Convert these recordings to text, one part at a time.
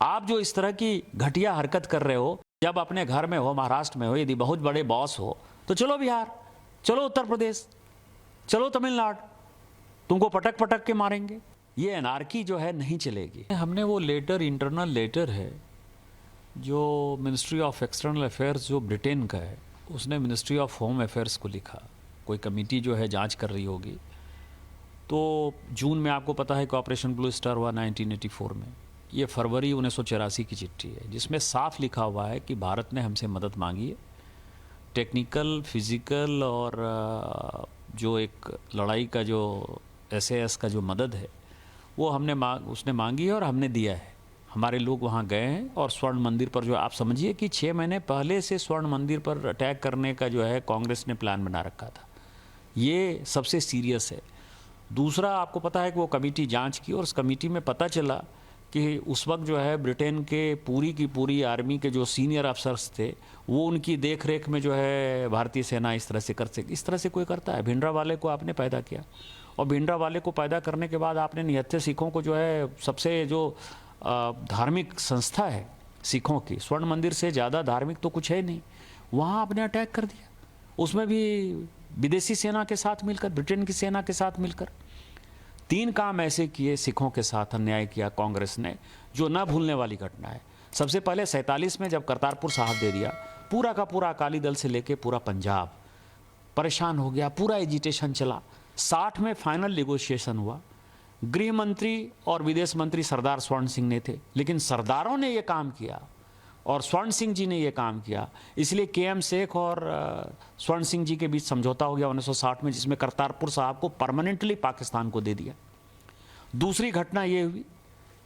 आप जो इस तरह की घटिया हरकत कर रहे हो, जब अपने घर में हो, महाराष्ट्र में हो, यदि बहुत बड़े बॉस हो तो चलो बिहार, चलो उत्तर प्रदेश, चलो तमिलनाडु, तुमको पटक पटक के मारेंगे। ये एनार्की जो है नहीं चलेगी। हमने वो लेटर, इंटरनल लेटर है जो मिनिस्ट्री ऑफ एक्सटर्नल अफेयर्स जो ब्रिटेन का है, उसने मिनिस्ट्री ऑफ होम अफेयर्स को लिखा। कोई कमेटी जो है जांच कर रही होगी। तो जून में आपको पता है कि ऑपरेशन ब्लू स्टार हुआ 1984 में। ये फरवरी 1984 की चिट्ठी है जिसमें साफ लिखा हुआ है कि भारत ने हमसे मदद मांगी है, टेक्निकल, फिजिकल और जो एक लड़ाई का जो SAS का जो मदद है वो उसने मांगी है और हमने दिया है। हमारे लोग वहाँ गए हैं और स्वर्ण मंदिर पर जो आप समझिए कि 6 महीने पहले से स्वर्ण मंदिर पर अटैक करने का जो है कांग्रेस ने प्लान बना रखा था। ये सबसे सीरियस है। दूसरा, आपको पता है कि वो कमेटी जांच की और उस कमेटी में पता चला कि उस वक्त जो है ब्रिटेन के पूरी की पूरी आर्मी के जो सीनियर अफसर्स थे वो उनकी देख रेख में जो है भारतीय सेना इस तरह से कर सके। इस तरह से कोई करता है? भिंडरावाले को आपने पैदा किया और भिंडरावाले को पैदा करने के बाद आपने निहत्थे सिखों को जो है सबसे जो धार्मिक संस्था है सिखों की, स्वर्ण मंदिर से ज़्यादा धार्मिक तो कुछ है नहीं, वहाँ आपने अटैक कर दिया। उसमें भी विदेशी सेना के साथ मिलकर, ब्रिटेन की सेना के साथ मिलकर। 3 काम ऐसे किए सिखों के साथ अन्याय किया कांग्रेस ने, जो ना भूलने वाली घटना है। सबसे पहले 47 में जब करतारपुर साहब दे दिया, पूरा का पूरा अकाली दल से लेके पूरा पंजाब परेशान हो गया, पूरा एजिटेशन चला। 60 में फाइनल नेगोशिएशन हुआ। गृह मंत्री और विदेश मंत्री सरदार स्वर्ण सिंह ने थे, लेकिन सरदारों ने ये काम किया और स्वर्ण सिंह जी ने ये काम किया, इसलिए KM शेख और स्वर्ण सिंह जी के बीच समझौता हो गया 1960 में, जिसमें करतारपुर साहब को परमानेंटली पाकिस्तान को दे दिया। दूसरी घटना ये हुई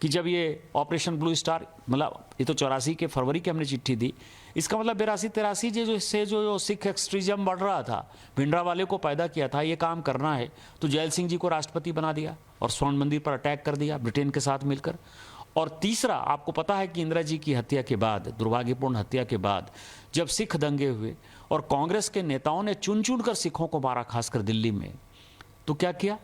कि जब ये ऑपरेशन ब्लू स्टार, मतलब ये तो 84 के फरवरी की हमने चिट्ठी दी, इसका मतलब 82-83 जो सिख एक्सट्रीजम बढ़ रहा था, भिंडरावाले को पैदा किया था ये काम करना है, तो जैल सिंह जी को राष्ट्रपति बना दिया और स्वर्ण मंदिर पर अटैक कर दिया ब्रिटेन के साथ मिलकर। और तीसरा, आपको पता है कि इंदिरा जी की हत्या के बाद, दुर्भाग्यपूर्ण हत्या के बाद, जब सिख दंगे हुए और कांग्रेस के नेताओं ने चुन चुन कर सिखों को मारा, खासकर दिल्ली में, तो क्या किया?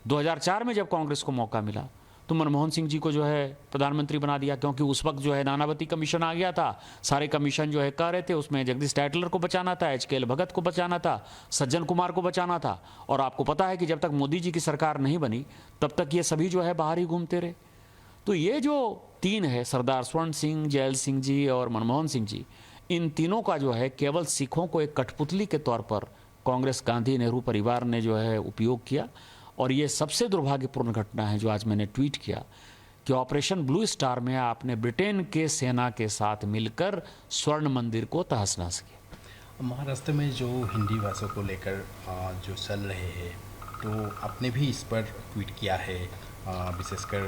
2004 में जब कांग्रेस को मौका मिला तो मनमोहन सिंह जी को जो है प्रधानमंत्री बना दिया, क्योंकि उस वक्त जो है नानावती कमीशन आ गया था। सारे कमीशन जो है कह रहे थे उसमें जगदीश टाइटलर को बचाना था, HKL भगत को बचाना था, सज्जन कुमार को बचाना था। और आपको पता है कि जब तक मोदी जी की सरकार नहीं बनी तब तक ये सभी जो है बाहर ही घूमते रहे। तो ये जो 3 है, सरदार स्वर्ण सिंह, जैल सिंह जी और मनमोहन सिंह जी, इन तीनों का जो है केवल सिखों को एक कठपुतली के तौर पर कांग्रेस, गांधी, नेहरू परिवार ने जो है उपयोग किया। और ये सबसे दुर्भाग्यपूर्ण घटना है जो आज मैंने ट्वीट किया कि ऑपरेशन ब्लू स्टार में आपने ब्रिटेन के सेना के साथ मिलकर स्वर्ण मंदिर को तहस नहस किया। महाराष्ट्र में जो हिंदी भाषा को लेकर जो चल रहे हैं, तो आपने भी इस पर ट्वीट किया है, विशेषकर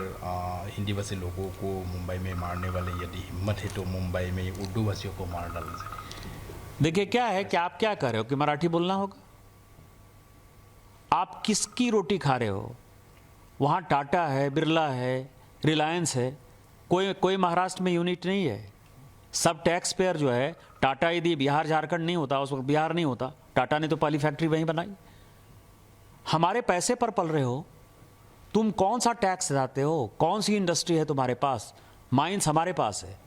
हिंदी भाषी लोगों को मुंबई में मारने वाले यदि हिम्मत है तो मुंबई में उर्दू भाषियों को मार डालना चाहिए। देखिए क्या है कि आप क्या कर रहे हो कि मराठी बोलना होगा? आप किसकी रोटी खा रहे हो? वहाँ टाटा है, बिरला है, रिलायंस है, कोई महाराष्ट्र में यूनिट नहीं है। सब टैक्स पेयर जो है, टाटा यदि बिहार झारखंड नहीं होता, उस वक्त बिहार नहीं होता, टाटा ने तो पहली फैक्ट्री वहीं बनाई। हमारे पैसे पर पल रहे हो तुम। कौन सा टैक्स देते हो? कौन सी इंडस्ट्री है तुम्हारे पास? माइंस हमारे पास है,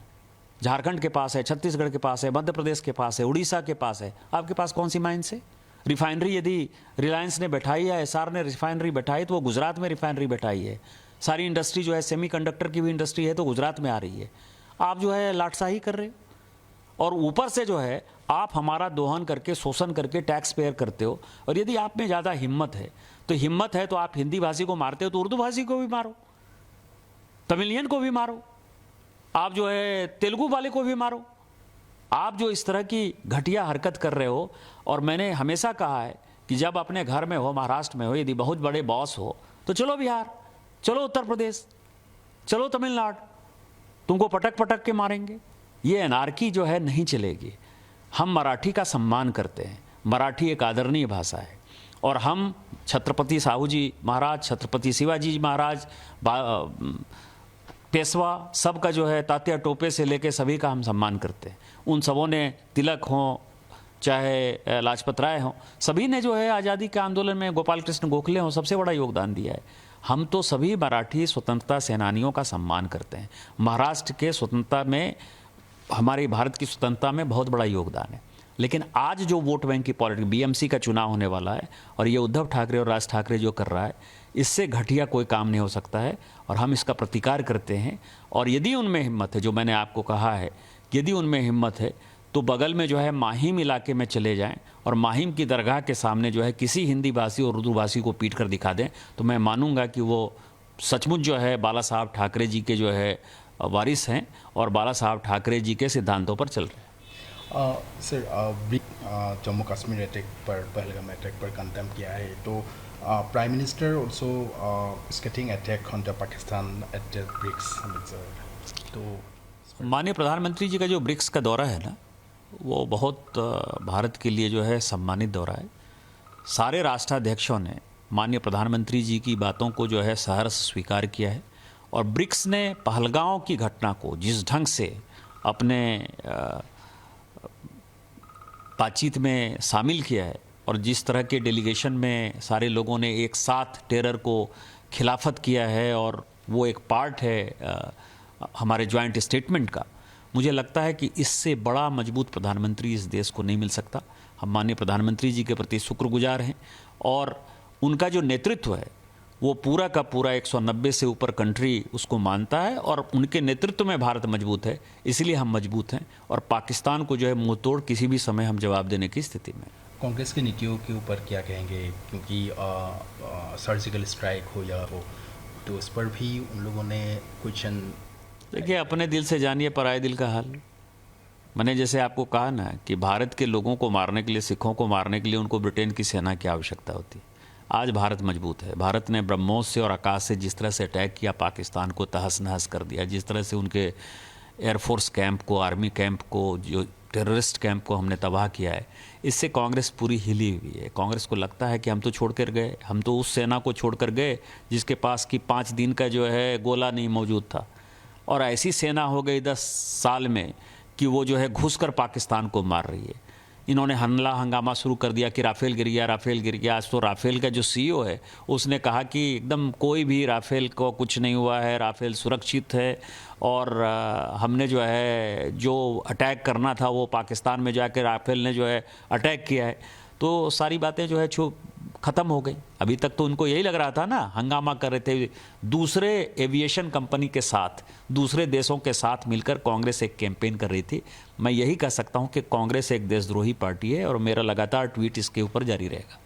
झारखंड के पास है, छत्तीसगढ़ के पास है, मध्य प्रदेश के पास है, उड़ीसा के पास है। आपके पास कौन सी माइंस है? रिफाइनरी यदि रिलायंस ने बैठाई है, SR ने रिफाइनरी बैठाई, तो वो गुजरात में रिफाइनरी बैठाई है। सारी इंडस्ट्री जो है, सेमीकंडक्टर की भी इंडस्ट्री है तो गुजरात में आ रही है। आप जो है लाटसाही कर रहे हो और ऊपर से जो है आप हमारा दोहन करके, शोषण करके टैक्स पेयर करते हो। और यदि आप में ज़्यादा हिम्मत है तो आप हिंदी भाषी को मारते हो तो उर्दू भाषी को भी मारो, तमिलियन को भी मारो, आप जो है तेलुगु वाले को भी मारो। आप जो इस तरह की घटिया हरकत कर रहे हो, और मैंने हमेशा कहा है कि जब अपने घर में हो, महाराष्ट्र में हो, यदि बहुत बड़े बॉस हो तो चलो बिहार, चलो उत्तर प्रदेश, चलो तमिलनाडु, तुमको पटक पटक के मारेंगे। ये एनार्की जो है नहीं चलेगी। हम मराठी का सम्मान करते हैं, मराठी एक आदरणीय भाषा है और हम छत्रपति साहू जी महाराज, छत्रपति शिवाजी महाराज, पेशवा, सबका जो है तात्या टोपे से लेके सभी का हम सम्मान करते हैं। उन सबों ने, तिलक हों चाहे लाजपत राय हों, सभी ने जो है आज़ादी के आंदोलन में, गोपाल कृष्ण गोखले हों, सबसे बड़ा योगदान दिया है। हम तो सभी मराठी स्वतंत्रता सेनानियों का सम्मान करते हैं। महाराष्ट्र के स्वतंत्रता में, हमारी भारत की स्वतंत्रता में बहुत बड़ा योगदान है। लेकिन आज जो वोट बैंक की पॉलिटिक्स, बीएमसी का चुनाव होने वाला है और ये उद्धव ठाकरे और राज ठाकरे जो कर रहा है, इससे घटिया कोई काम नहीं हो सकता है और हम इसका प्रतिकार करते हैं। और यदि उनमें हिम्मत है, जो मैंने आपको कहा है, यदि उनमें हिम्मत है तो बगल में जो है माहिम इलाके में चले जाएं और माहिम की दरगाह के सामने जो है किसी हिंदी भाषी और उर्दू भाषी को पीट कर दिखा दें, तो मैं मानूंगा कि वो सचमुच जो है बाला साहब ठाकरे जी के जो है वारिस हैं और बाला साहब ठाकरे जी के सिद्धांतों पर चल रहे हैं। सर, जम्मू कश्मीर अटैक पर, पहलगाम अटैक पर कंडेम किया है, तो prime minister also skating attack on the Pakistan at the BRICS. तो माननीय प्रधानमंत्री जी का जो ब्रिक्स का दौरा है ना, वो बहुत भारत के लिए जो है सम्मानित दौरा है। सारे राष्ट्राध्यक्षों ने माननीय प्रधानमंत्री जी की बातों को जो है सहर्ष स्वीकार किया है और ब्रिक्स ने पहलगांव की घटना को जिस ढंग से अपने बातचीत में शामिल किया है और जिस तरह के डेलीगेशन में सारे लोगों ने एक साथ टेरर को खिलाफत किया है और वो एक पार्ट है हमारे जॉइंट स्टेटमेंट का, मुझे लगता है कि इससे बड़ा मजबूत प्रधानमंत्री इस देश को नहीं मिल सकता। हम माननीय प्रधानमंत्री जी के प्रति शुक्रगुजार हैं और उनका जो नेतृत्व है वो पूरा का पूरा 190 से ऊपर कंट्री उसको मानता है और उनके नेतृत्व में भारत मजबूत है, इसलिए हम मजबूत हैं और पाकिस्तान को जो है मुंह तोड़ किसी भी समय हम जवाब देने की स्थिति में। कांग्रेस की नीतियों के ऊपर क्या कहेंगे, क्योंकि सर्जिकल स्ट्राइक हो या हो तो उस पर भी उन लोगों ने क्वेश्चन। देखिए, अपने दिल से जानिए पराये दिल का हाल। मैंने जैसे आपको कहा ना कि भारत के लोगों को मारने के लिए, सिखों को मारने के लिए उनको ब्रिटेन की सेना की आवश्यकता होती। आज भारत मजबूत है। भारत ने ब्रह्मोस से और आकाश से जिस तरह से अटैक किया, पाकिस्तान को तहस नहस कर दिया, जिस तरह से उनके एयरफोर्स कैंप को, आर्मी कैंप को, जो टेररिस्ट कैंप को हमने तबाह किया है, इससे कांग्रेस पूरी हिली हुई है। कांग्रेस को लगता है कि हम तो छोड़ कर गए, हम तो उस सेना को छोड़ कर गए जिसके पास कि 5 दिन का जो है गोला नहीं मौजूद था, और ऐसी सेना हो गई 10 साल में कि वो जो है घुसकर पाकिस्तान को मार रही है। इन्होंने हमला हंगामा शुरू कर दिया कि राफेल गिर गया, राफेल गिर गया। आज तो राफेल का जो सीईओ है उसने कहा कि एकदम कोई भी राफेल को कुछ नहीं हुआ है, राफेल सुरक्षित है और हमने जो है जो अटैक करना था वो पाकिस्तान में जाकर राफेल ने जो है अटैक किया है। तो सारी बातें जो है ख़त्म हो गई। अभी तक तो उनको यही लग रहा था ना, हंगामा कर रहे थे। दूसरे एविएशन कंपनी के साथ, दूसरे देशों के साथ मिलकर कांग्रेस एक कैंपेन कर रही थी। मैं यही कह सकता हूं कि कांग्रेस एक देशद्रोही पार्टी है और मेरा लगातार ट्वीट इसके ऊपर जारी रहेगा।